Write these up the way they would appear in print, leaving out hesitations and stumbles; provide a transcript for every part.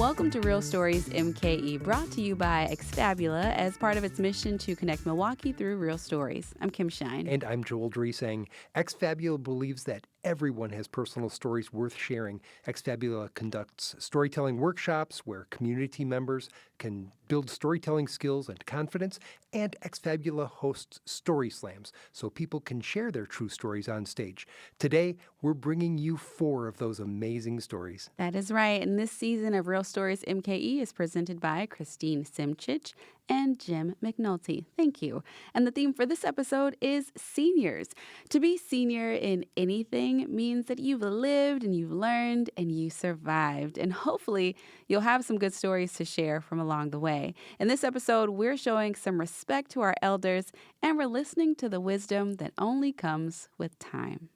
Welcome to Real Stories MKE, brought to you by Exfabula as part of its mission to connect Milwaukee through real stories. I'm Kim Shine. And I'm Joel Dresang. Exfabula believes that everyone has personal stories worth sharing. Exfabula conducts storytelling workshops where community members can build storytelling skills and confidence, and Exfabula hosts story slams so people can share their true stories on stage. Today, we're bringing you 4 of those amazing stories. That is right. And this season of Real Stories MKE is presented by Christine Simchich and Jim McNulty. Thank you. And the theme for this episode is seniors. To be senior in anything means that you've lived and you've learned and you survived. And hopefully you'll have some good stories to share from along the way. In this episode, we're showing some respect to our elders and we're listening to the wisdom that only comes with time.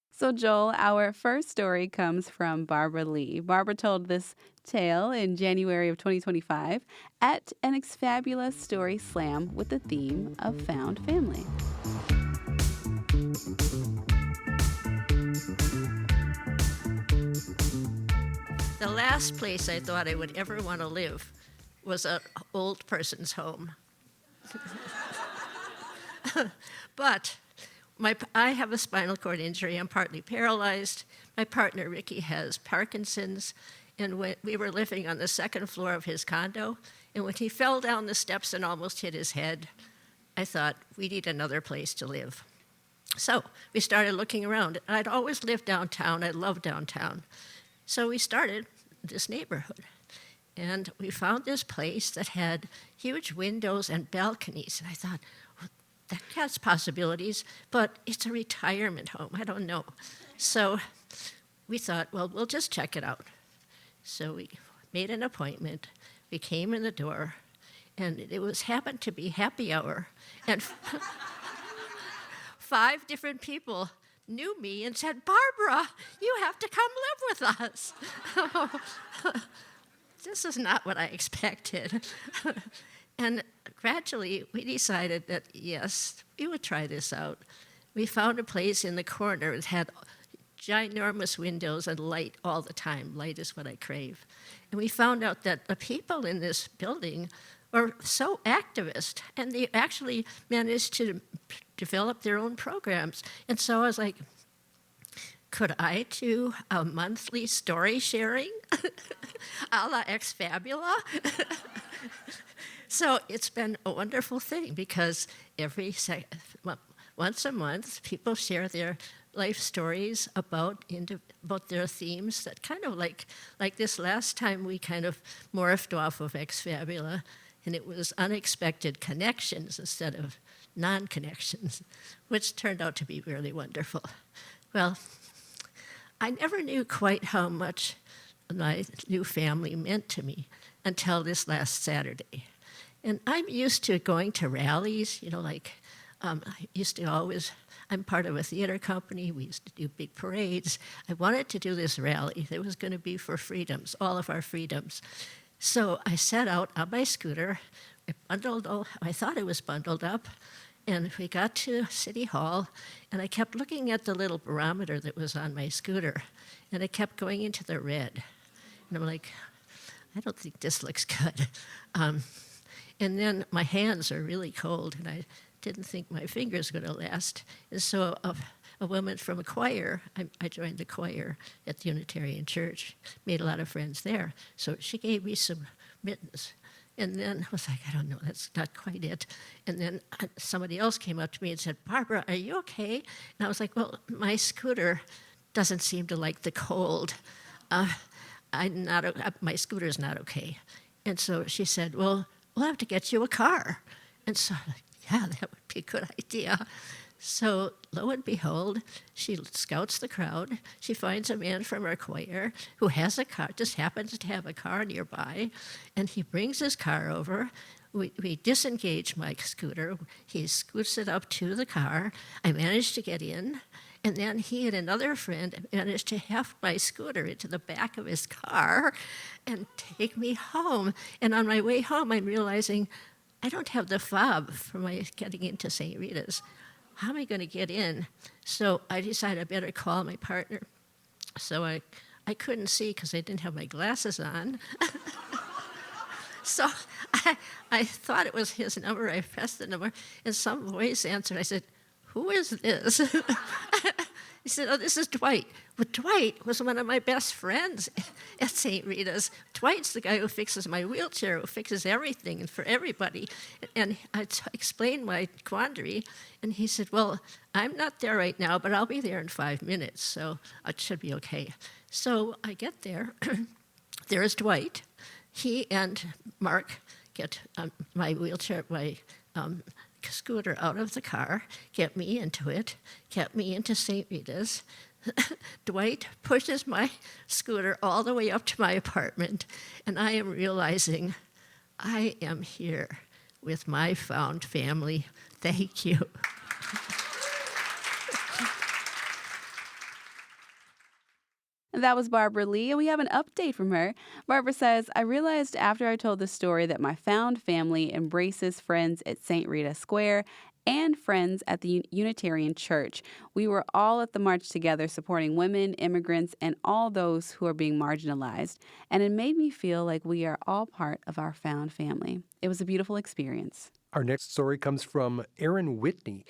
So, Joel, our first story comes from Barbara Lee. Barbara told this tale in January of 2025 at an Exfabula Story Slam with the theme of found family. The last place I thought I would ever want to live was an old person's home. But I have a spinal cord injury. I'm partly paralyzed. My partner, Ricky, has Parkinson's. And we were living on the second floor of his condo. And when he fell down the steps and almost hit his head, I thought, we need another place to live. So we started looking around. I'd always lived downtown. I love downtown. So we started this neighborhood. And we found this place that had huge windows and balconies. And I thought, that has possibilities, but it's a retirement home. I don't know. So we thought, well, we'll just check it out. So we made an appointment. We came in the door, and it happened to be happy hour. And 5 different people knew me and said, Barbara, you have to come live with us. This is not what I expected. And gradually, we decided that, yes, we would try this out. We found a place in the corner that had ginormous windows and light all the time. Light is what I crave. And we found out that the people in this building are so activist, and they actually managed to develop their own programs. And so I was like, could I do a monthly story sharing a la Exfabula? So it's been a wonderful thing because once a month, people share their life stories about their themes that kind of like this last time we kind of morphed off of Exfabula, and it was unexpected connections instead of non-connections, which turned out to be really wonderful. Well, I never knew quite how much my new family meant to me until this last Saturday. And I'm used to going to rallies, I used to always, I'm part of a theater company. We used to do big parades. I wanted to do this rally. It was going to be for freedoms, all of our freedoms. So I set out on my scooter. I thought I was bundled up. And we got to City Hall, and I kept looking at the little barometer that was on my scooter, and it kept going into the red. And I'm like, I don't think this looks good. And then my hands are really cold, and I didn't think my fingers were going to last. And so a woman from a choir, I joined the choir at the Unitarian Church, made a lot of friends there. So she gave me some mittens. And then I was like, I don't know, that's not quite it. And then somebody else came up to me and said, Barbara, are you okay? And I was like, well, my scooter doesn't seem to like the cold. My scooter's not okay. And so she said, well, we'll have to get you a car. And so I'm like, yeah, that would be a good idea. So lo and behold, she scouts the crowd. She finds a man from our choir who has a car, just happens to have a car nearby, and he brings his car over. We disengage my scooter. He scoots it up to the car. I managed to get in, and then he and another friend managed to heft my scooter into the back of his car and take me home. And on my way home, I'm realizing I don't have the fob for my getting into St. Rita's. How am I going to get in? So I decided I better call my partner. So I I couldn't see because I didn't have my glasses on. So I thought it was his number. I pressed the number, and some voice answered. I said, "Who is this?" He said, "Oh, this is Dwight." Well, Dwight was one of my best friends at St. Rita's. Dwight's the guy who fixes my wheelchair, who fixes everything and for everybody. And I explained my quandary, and he said, "Well, I'm not there right now, but I'll be there in 5 minutes, so it should be okay." So I get there. There's Dwight. He and Mark get my wheelchair, my scooter out of the car, get me into it, get me into St. Rita's. Dwight pushes my scooter all the way up to my apartment, and I am realizing I am here with my found family. Thank you. That was Barbara Lee, and we have an update from her. Barbara says, "I realized after I told the story that my found family embraces friends at St. Rita Square and friends at the Unitarian Church. We were all at the march together supporting women, immigrants, and all those who are being marginalized, and it made me feel like we are all part of our found family. It was a beautiful experience." Our next story comes from Erin Whitney.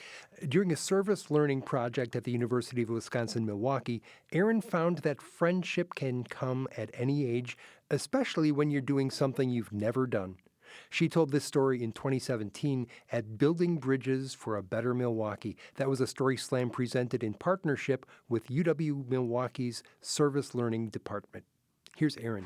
During a service learning project at the University of Wisconsin-Milwaukee, Erin found that friendship can come at any age, especially when you're doing something you've never done. She told this story in 2017 at Building Bridges for a Better Milwaukee. That was a story slam presented in partnership with UW-Milwaukee's Service Learning Department. Here's Erin.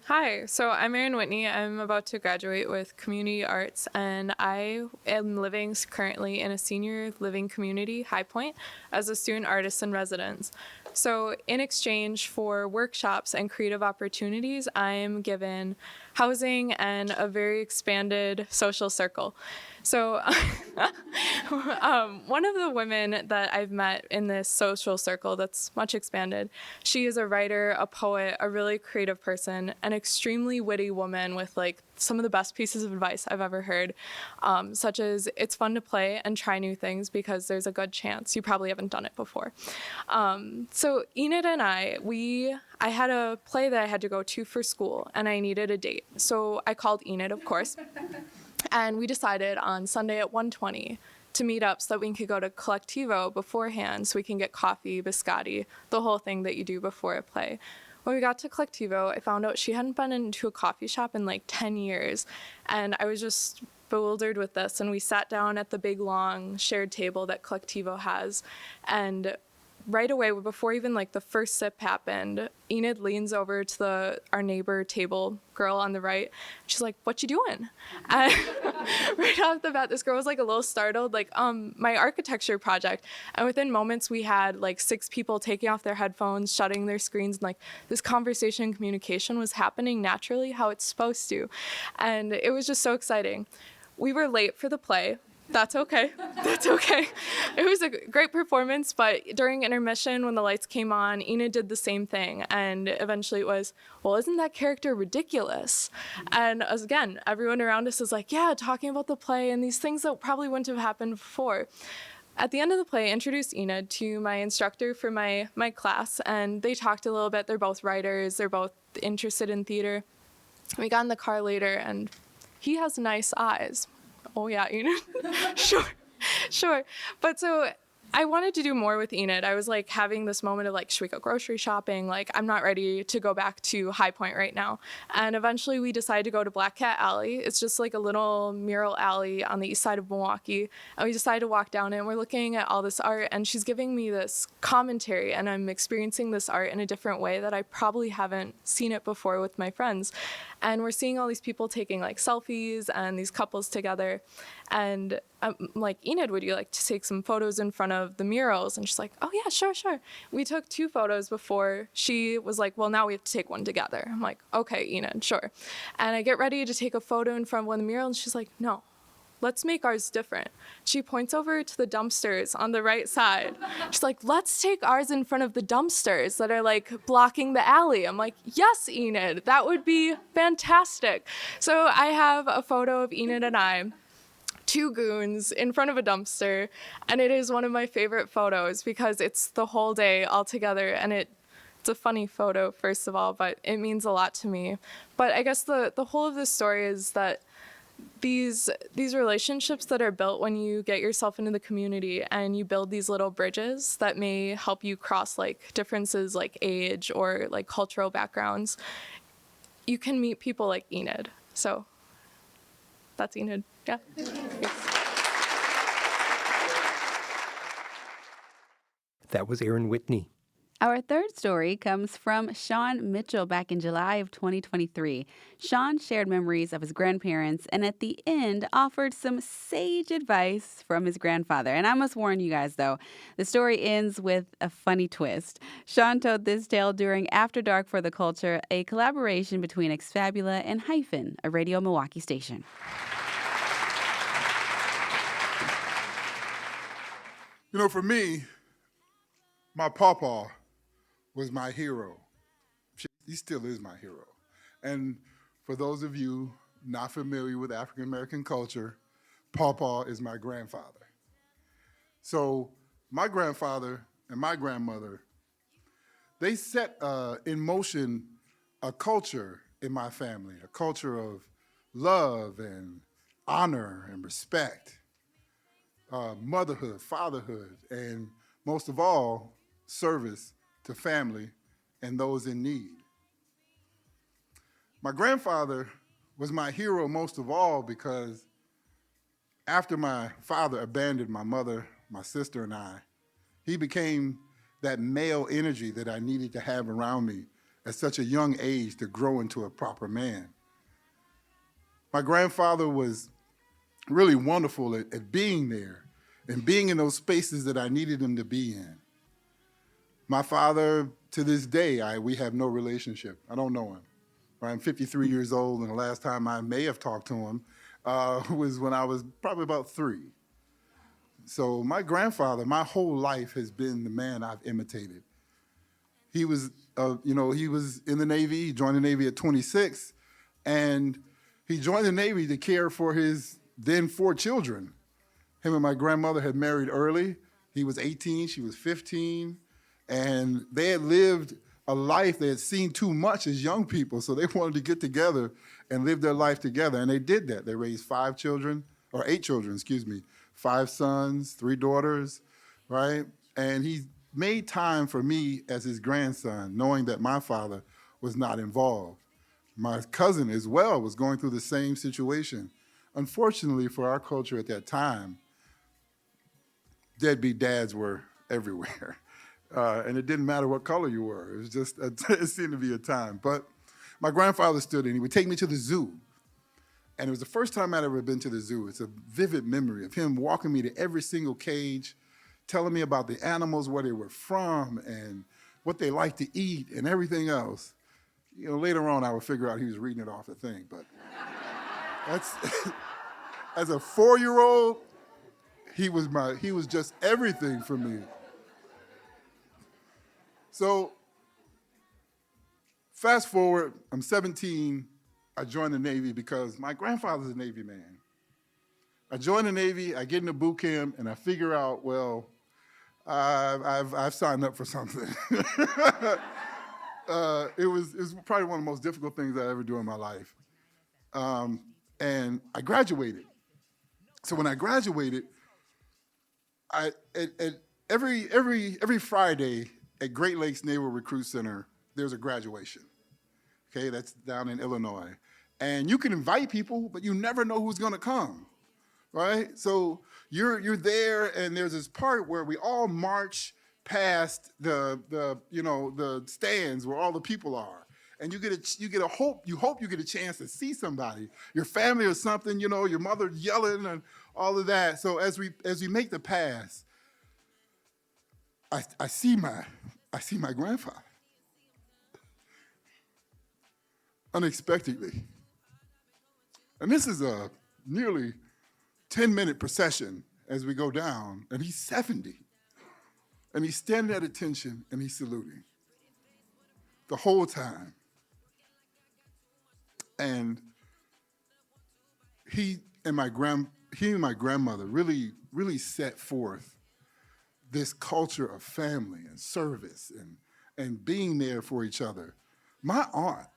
Hi, so I'm Erin Whitney. I'm about to graduate with community arts, and I am living currently in a senior living community, High Point, as a student artist in residence. So in exchange for workshops and creative opportunities, I am given housing and a very expanded social circle. So one of the women that I've met in this social circle that's much expanded, she is a writer, a poet, a really creative person, an extremely witty woman with like some of the best pieces of advice I've ever heard, such as it's fun to play and try new things because there's a good chance you probably haven't done it before. So Enid and I had a play that I had to go to for school, and I needed a date. So I called Enid, of course, and we decided on Sunday at 1:20 to meet up so that we could go to Collectivo beforehand so we can get coffee, biscotti, the whole thing that you do before a play. When we got to Collectivo, I found out she hadn't been into a coffee shop in like 10 years, and I was just bewildered with this. And we sat down at the big, long shared table that Collectivo has, and right away, before even like the first sip happened, Enid leans over to our neighbor table girl on the right. She's like, "What you doing?" And right off the bat, this girl was like a little startled, like, my architecture project. And within moments, we had like 6 people taking off their headphones, shutting their screens, and like this conversation and communication was happening naturally how it's supposed to. And it was just so exciting. We were late for the play. That's okay. That's okay. It was a great performance, but during intermission, when the lights came on, Enid did the same thing. And eventually it was, "Well, isn't that character ridiculous?" And again, everyone around us is like, "Yeah, talking about the play and these things that probably wouldn't have happened before." At the end of the play, I introduced Enid to my instructor for my class, and they talked a little bit. They're both writers. They're both interested in theater. We got in the car later, and he has nice eyes. Oh, yeah, Enid. Sure. But so I wanted to do more with Enid. I was like having this moment of like, should we go grocery shopping? Like, I'm not ready to go back to High Point right now. And eventually we decided to go to Black Cat Alley. It's just like a little mural alley on the east side of Milwaukee. And we decided to walk down it, and we're looking at all this art, and she's giving me this commentary, and I'm experiencing this art in a different way that I probably haven't seen it before with my friends. And we're seeing all these people taking like selfies and these couples together. And I'm like, "Enid, would you like to take some photos in front of the murals?" And she's like, "Oh yeah, sure." We took 2 photos before she was like, "Well, now we have to take one together." I'm like, "Okay, Enid, sure." And I get ready to take a photo in front of one of the murals, and she's like, "No, let's make ours different." She points over to the dumpsters on the right side. She's like, "Let's take ours in front of the dumpsters that are like blocking the alley." I'm like, "Yes, Enid, that would be fantastic." So I have a photo of Enid and I two goons in front of a dumpster. And it is one of my favorite photos because it's the whole day all together, and it's a funny photo, first of all, but it means a lot to me. But I guess the whole of this story is that these relationships that are built when you get yourself into the community and you build these little bridges that may help you cross like differences like age or like cultural backgrounds, you can meet people like Enid. So that's Enid. Yeah. That was Erin Whitney. Our third story comes from Sean Mitchell back in July of 2023. Sean shared memories of his grandparents and at the end offered some sage advice from his grandfather. And I must warn you guys, though, the story ends with a funny twist. Sean told this tale during After Dark for the Culture, a collaboration between Exfabula and Hyphen, a Radio Milwaukee station. You know, for me, my pawpaw was my hero. He still is my hero. And for those of you not familiar with African American culture, pawpaw is my grandfather. So my grandfather and my grandmother, they set in motion a culture in my family, a culture of love and honor and respect, motherhood, fatherhood, and most of all, service to family and those in need. My grandfather was my hero most of all because after my father abandoned my mother, my sister, and I, he became that male energy that I needed to have around me at such a young age to grow into a proper man. My grandfather was really wonderful at being there and being in those spaces that I needed him to be in. My father, to this day, we have no relationship. I don't know him. I'm 53 years old, and the last time I may have talked to him was when I was probably about 3. So my grandfather, my whole life has been the man I've imitated. He was, he was in the Navy. He joined the Navy at 26, and he joined the Navy to care for his then 4 children. Him and my grandmother had married early. He was 18, she was 15. And they had lived a life, they had seen too much as young people, so they wanted to get together and live their life together. And they did that. They raised 8 children, 5 sons, 3 daughters, right? And he made time for me as his grandson, knowing that my father was not involved. My cousin as well was going through the same situation. Unfortunately for our culture at that time, deadbeat dads were everywhere. And it didn't matter what color you were. It was just, it seemed to be a time. But my grandfather stood in. He would take me to the zoo. And it was the first time I'd ever been to the zoo. It's a vivid memory of him walking me to every single cage, telling me about the animals, where they were from, and what they like to eat, and everything else. You know, later on, I would figure out he was reading it off the thing. But that's, as a 4-year-old, he was just everything for me. So fast forward, I'm 17, I joined the Navy because my grandfather's a Navy man. I joined the Navy, I get into boot camp, and I figure out, well, I've signed up for something. It was probably one of the most difficult things I ever do in my life. And I graduated. So when I graduated, every Friday, at Great Lakes Naval Recruit Center, there's a graduation. Okay, that's down in Illinois. And you can invite people, but you never know who's gonna come, right? So you're there, and there's this part where we all march past the stands where all the people are. And you hope you get a chance to see somebody, your family or something, your mother yelling and all of that. So as we make the pass, I see my grandfather unexpectedly. And this is a nearly 10-minute procession as we go down, and he's 70. And he's standing at attention, and he's saluting the whole time. And he and my he and my grandmother really set forth this culture of family and service and being there for each other. My aunt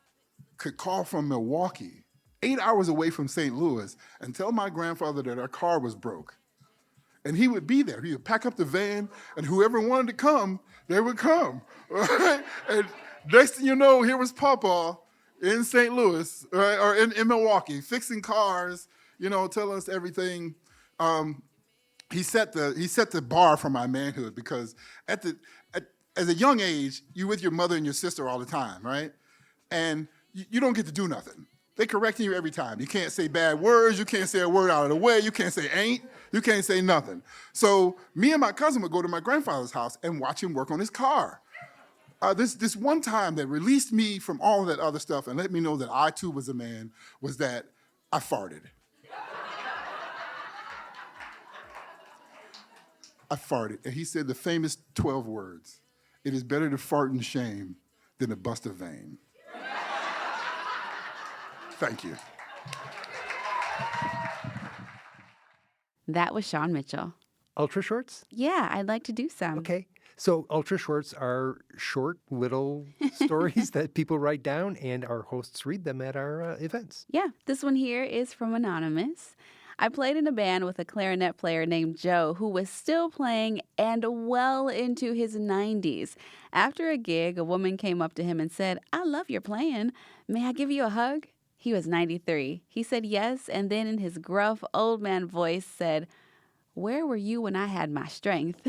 could call from Milwaukee, 8 hours away from St. Louis, and tell my grandfather that our car was broke. And he would be there. He would pack up the van, and whoever wanted to come, they would come. Right? And next thing you know, here was Papa in St.Louis, right? Or in Milwaukee, fixing cars, tell us everything. He set the bar for my manhood, because as a young age, you're with your mother and your sister all the time, right? And you don't get to do nothing. They correcting you every time. You can't say bad words. You can't say a word out of the way. You can't say ain't. You can't say nothing. So me and my cousin would go to my grandfather's house and watch him work on his car. This one time that released me from all of that other stuff and let me know that I too was a man was that I farted. I farted. And he said the famous 12 words: "It is better to fart in shame than to bust a vein." Thank you. That was Sean Mitchell. Ultra shorts? Yeah, I'd like to do some. Okay. So ultra shorts are short little stories that people write down, and our hosts read them at our events. Yeah, this one here is from Anonymous. I played in a band with a clarinet player named Joe who was still playing and well into his 90s. After a gig, a woman came up to him and said, "I love your playing. May I give you a hug?" He was 93. He said yes, and then in his gruff old man voice said, "Where were you when I had my strength?"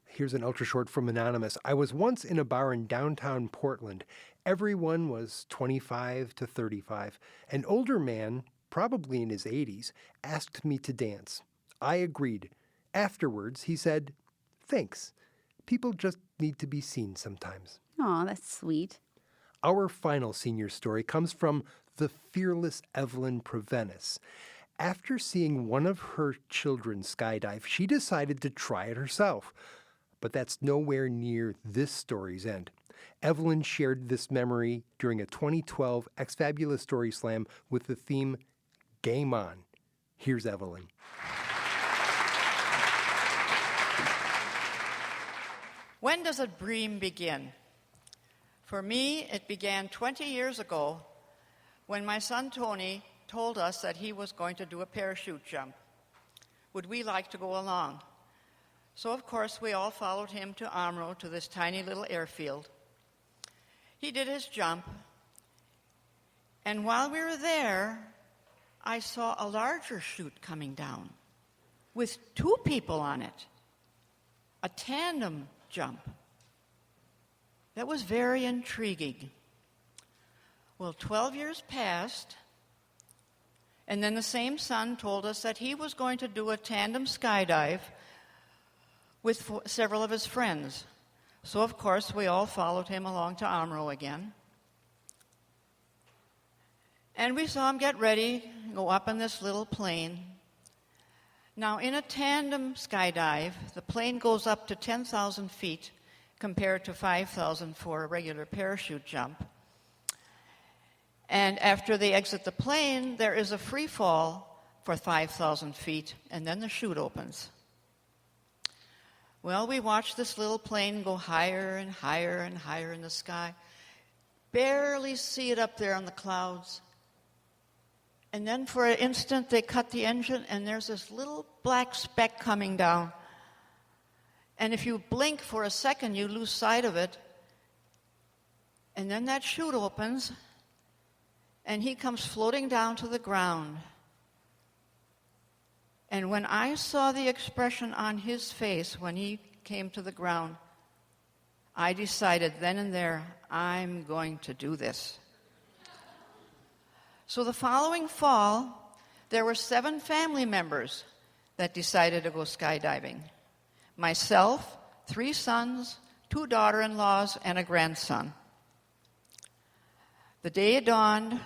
Here's an ultra short from Anonymous. I was once in a bar in downtown Portland. Everyone was 25 to 35. An older man, probably in his 80s, asked me to dance. I agreed. Afterwards, he said, "Thanks. People just need to be seen sometimes." Aw, that's sweet. Our final senior story comes from the fearless Evelyn Provenus. After seeing one of her children skydive, she decided to try it herself. But that's nowhere near this story's end. Evelyn shared this memory during a 2012 Exfabulous Story Slam with the theme Game On. Here's Evelyn. When does a dream begin? For me, it began 20 years ago when my son Tony told us that he was going to do a parachute jump. Would we like to go along? So, of course, we all followed him to Omro, to this tiny little airfield. He did his jump, and while we were there, I saw a larger chute coming down with 2 people on it, a tandem jump. That was very intriguing. Well, 12 years passed, and then the same son told us that he was going to do a tandem skydive with several of his friends. So, of course, we all followed him along to Omro again. And we saw him get ready, go up in this little plane. Now, in a tandem skydive, the plane goes up to 10,000 feet compared to 5,000 for a regular parachute jump. And after they exit the plane, there is a free fall for 5,000 feet, and then the chute opens. Well, we watched this little plane go higher and higher and higher in the sky. Barely see it up there on the clouds. And then for an instant, they cut the engine, and there's this little black speck coming down. And if you blink for a second, you lose sight of it. And then that chute opens, and he comes floating down to the ground. And when I saw the expression on his face when he came to the ground, I decided then and there, I'm going to do this. So the following fall, there were 7 family members that decided to go skydiving. Myself, 3 sons, 2 daughter-in-laws, and a grandson. The day dawned,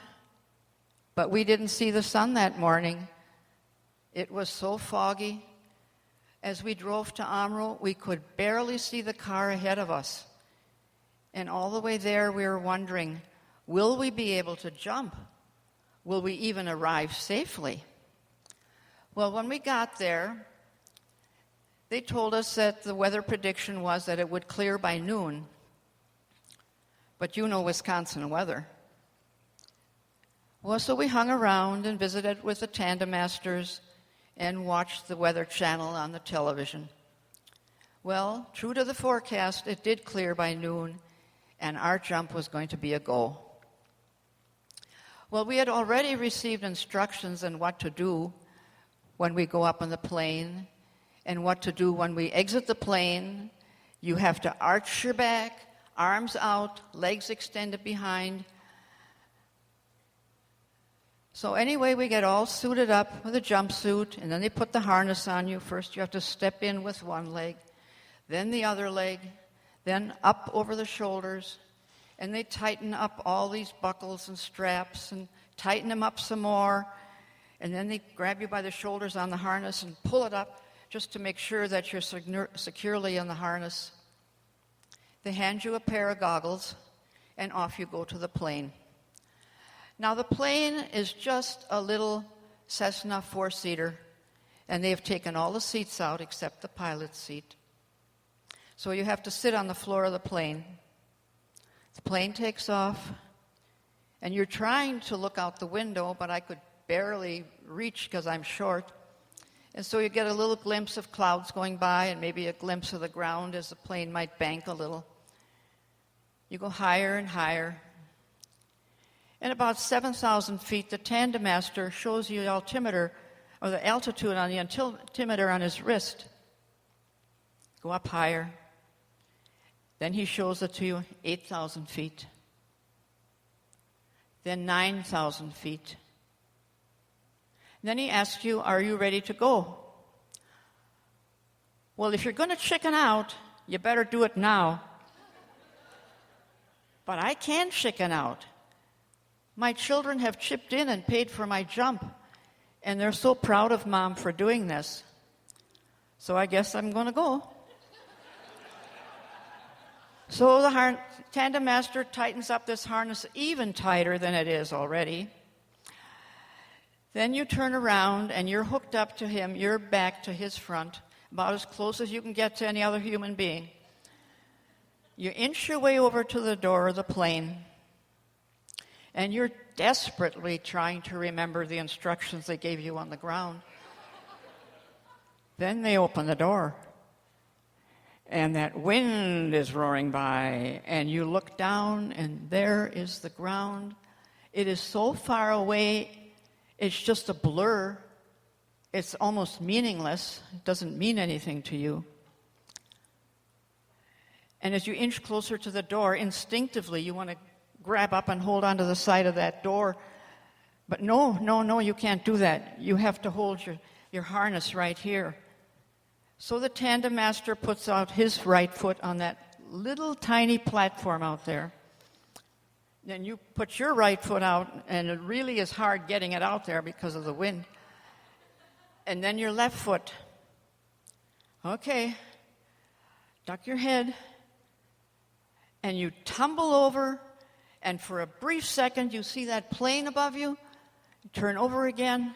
but we didn't see the sun that morning. It was so foggy. As we drove to Omro, we could barely see the car ahead of us. And all the way there, we were wondering, will we be able to jump? Will we even arrive safely? Well, when we got there, they told us that the weather prediction was that it would clear by noon. But you know Wisconsin weather. Well, so we hung around and visited with the tandem masters and watched the Weather Channel on the television. Well, true to the forecast, it did clear by noon, and our jump was going to be a go. Well, we had already received instructions on what to do when we go up on the plane and what to do when we exit the plane. You have to arch your back, arms out, legs extended behind. So anyway, we get all suited up with a jumpsuit, and then they put the harness on you. First, you have to step in with one leg, then the other leg, then up over the shoulders, and they tighten up all these buckles and straps and tighten them up some more, and then they grab you by the shoulders on the harness and pull it up just to make sure that you're securely in the harness. They hand you a pair of goggles, and off you go to the plane. Now, the plane is just a little Cessna four-seater, and they've taken all the seats out except the pilot's seat. So you have to sit on the floor of the plane. The plane takes off, and you're trying to look out the window, but I could barely reach because I'm short. And so you get a little glimpse of clouds going by and maybe a glimpse of the ground as the plane might bank a little. You go higher and higher. And about 7,000 feet, the tandem master shows you the altimeter, or the altitude on the altimeter on his wrist. Go up higher. Then he shows it to you, 8,000 feet. Then 9,000 feet. Then he asks you, are you ready to go? Well, if you're going to chicken out, you better do it now. But I can't chicken out. My children have chipped in and paid for my jump, and they're so proud of Mom for doing this. So I guess I'm going to go. So the tandem master tightens up this harness even tighter than it is already. Then you turn around and you're hooked up to him, your back to his front, about as close as you can get to any other human being. You inch your way over to the door of the plane, and you're desperately trying to remember the instructions they gave you on the ground. Then they open the door, and that wind is roaring by, and you look down, and there is the ground. It is so far away, it's just a blur. It's almost meaningless. It doesn't mean anything to you. And as you inch closer to the door, instinctively you want to grab up and hold onto the side of that door. But no, you can't do that. You have to hold your harness right here. So the tandem master puts out his right foot on that little tiny platform out there. Then you put your right foot out, and it really is hard getting it out there because of the wind. And then your left foot. Okay, duck your head, and you tumble over, and for a brief second you see that plane above you. Turn over again.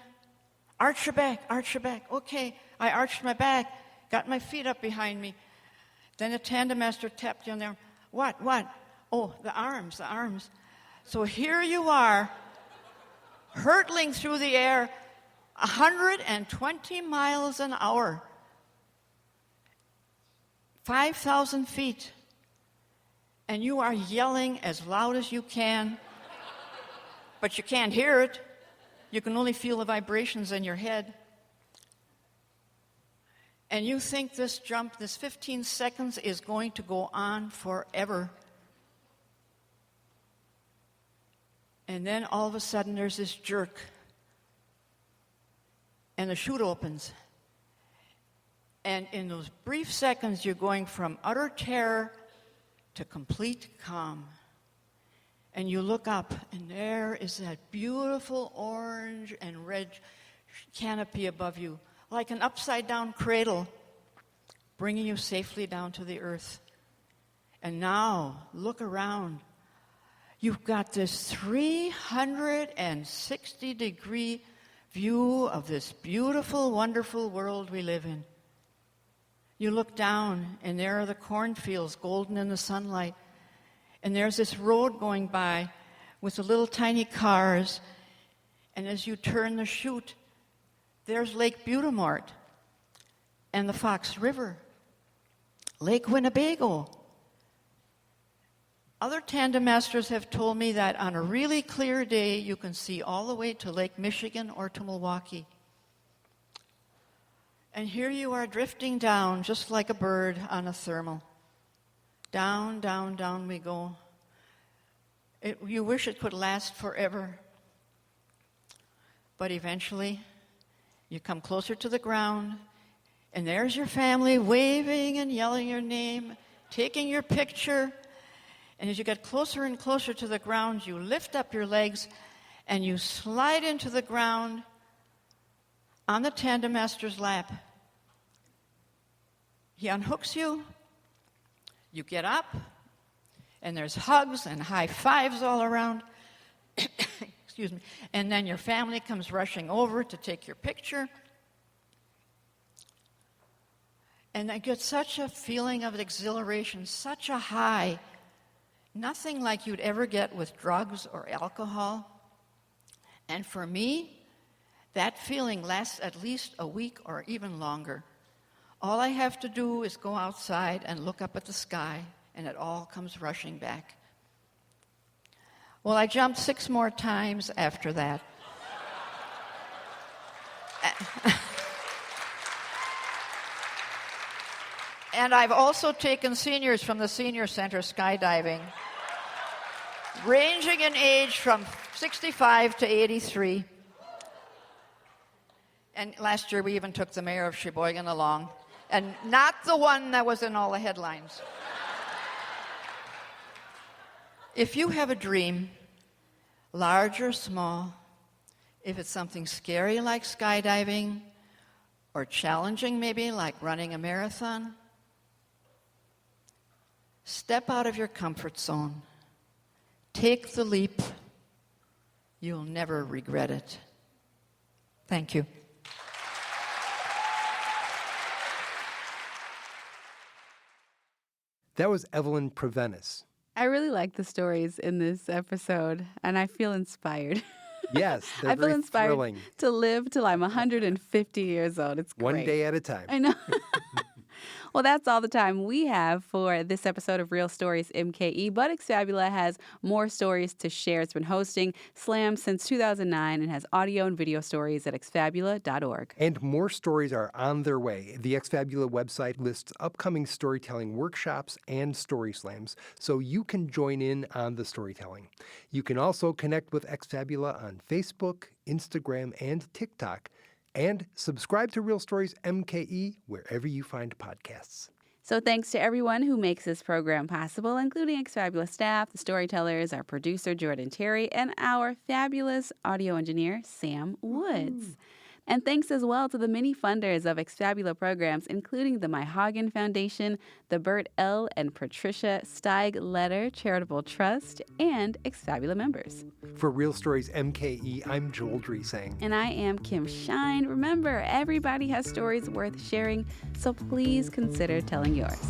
Arch your back, arch your back. Okay, I arched my back, got my feet up behind me. Then the tandem master tapped you on there. What? Oh, the arms. So here you are, hurtling through the air, 120 miles an hour, 5,000 feet, and you are yelling as loud as you can, but you can't hear it. You can only feel the vibrations in your head. And you think this jump, this 15 seconds, is going to go on forever. And then all of a sudden there's this jerk. And the chute opens. And in those brief seconds, you're going from utter terror to complete calm. And you look up, and there is that beautiful orange and red canopy above you, like an upside-down cradle, bringing you safely down to the earth. And now, look around. You've got this 360-degree view of this beautiful, wonderful world we live in. You look down, and there are the cornfields golden in the sunlight. And there's this road going by with the little tiny cars. And as you turn the chute, there's Lake Butamort and the Fox River, Lake Winnebago. Other tandem masters have told me that on a really clear day, you can see all the way to Lake Michigan or to Milwaukee. And here you are drifting down just like a bird on a thermal. Down, down, down we go. You wish it could last forever. But eventually, you come closer to the ground, and there's your family waving and yelling your name, taking your picture. And as you get closer and closer to the ground, you lift up your legs and you slide into the ground on the tandem master's lap. He unhooks you, you get up, and there's hugs and high fives all around. Excuse me. And then your family comes rushing over to take your picture. And I get such a feeling of exhilaration, such a high, nothing like you'd ever get with drugs or alcohol. And for me, that feeling lasts at least a week or even longer. All I have to do is go outside and look up at the sky, and it all comes rushing back. Well, I jumped 6 more times after that. And I've also taken seniors from the senior center skydiving, ranging in age from 65 to 83. And last year we even took the mayor of Sheboygan along, and not the one that was in all the headlines. If you have a dream, large or small, if it's something scary like skydiving, or challenging maybe like running a marathon, step out of your comfort zone. Take the leap. You'll never regret it. Thank you. That was Evelyn Provenus. I really like the stories in this episode, and I feel inspired. Yes, they're I feel very inspired thrilling. to live till I'm 150 years old. It's great. One day at a time. I know. Well, that's all the time we have for this episode of Real Stories MKE, but Exfabula has more stories to share. It's been hosting Slam since 2009 and has audio and video stories at exfabula.org. And more stories are on their way. The Exfabula website lists upcoming storytelling workshops and story slams, so you can join in on the storytelling. You can also connect with Exfabula on Facebook, Instagram, and TikTok. And subscribe to Real Stories MKE wherever you find podcasts. So thanks to everyone who makes this program possible, including Exfabula staff, the storytellers, our producer, Jordan Terry, and our fabulous audio engineer, Sam Woods. And thanks as well to the many funders of Exfabula programs, including the Myhagen Foundation, the Bert L. and Patricia Steig-Letter Charitable Trust, and Exfabula members. For Real Stories MKE, I'm Joel Dresang. And I am Kim Shine. Remember, everybody has stories worth sharing, so please consider telling yours.